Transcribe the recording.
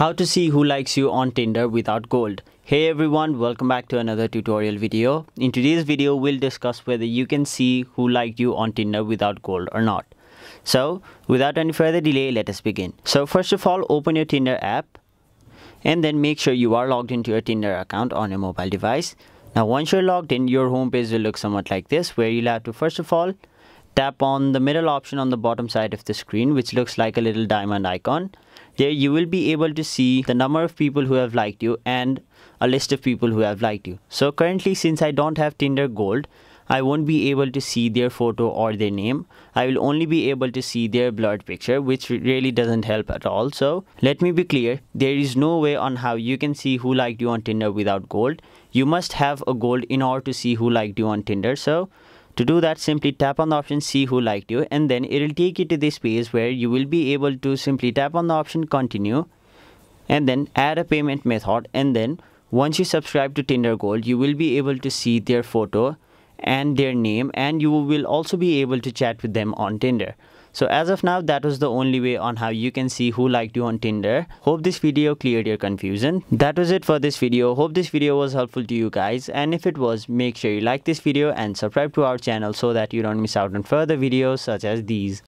How to see who likes you on Tinder without gold. Hey everyone, welcome back to another tutorial video. In today's video, we'll discuss whether you can see who liked you on Tinder without gold or not. So, without any further delay, let us begin. So first of all, open your Tinder app and then make sure you are logged into your Tinder account on your mobile device. Now once you're logged in, your homepage will look somewhat like this, where you'll have to first of all tap on the middle option on the bottom side of the screen, which looks like a little diamond icon. There you will be able to see the number of people who have liked you and a list of people who have liked you. So currently, since I don't have Tinder Gold, I won't be able to see their photo or their name. I will only be able to see their blurred picture, which really doesn't help at all. So let me be clear, there is no way on how you can see who liked you on Tinder without gold. You must have a gold in order to see who liked you on Tinder. So to do that, simply tap on the option see who liked you, and then it will take you to this page where you will be able to simply tap on the option continue and then add a payment method. And then once you subscribe to Tinder Gold, you will be able to see their photo and their name, and you will also be able to chat with them on Tinder. So as of now, that was the only way on how you can see who liked you on Tinder. Hope this video cleared your confusion. That was it for this video. Hope this video was helpful to you guys, and if it was, make sure you like this video and subscribe to our channel so that you don't miss out on further videos such as these.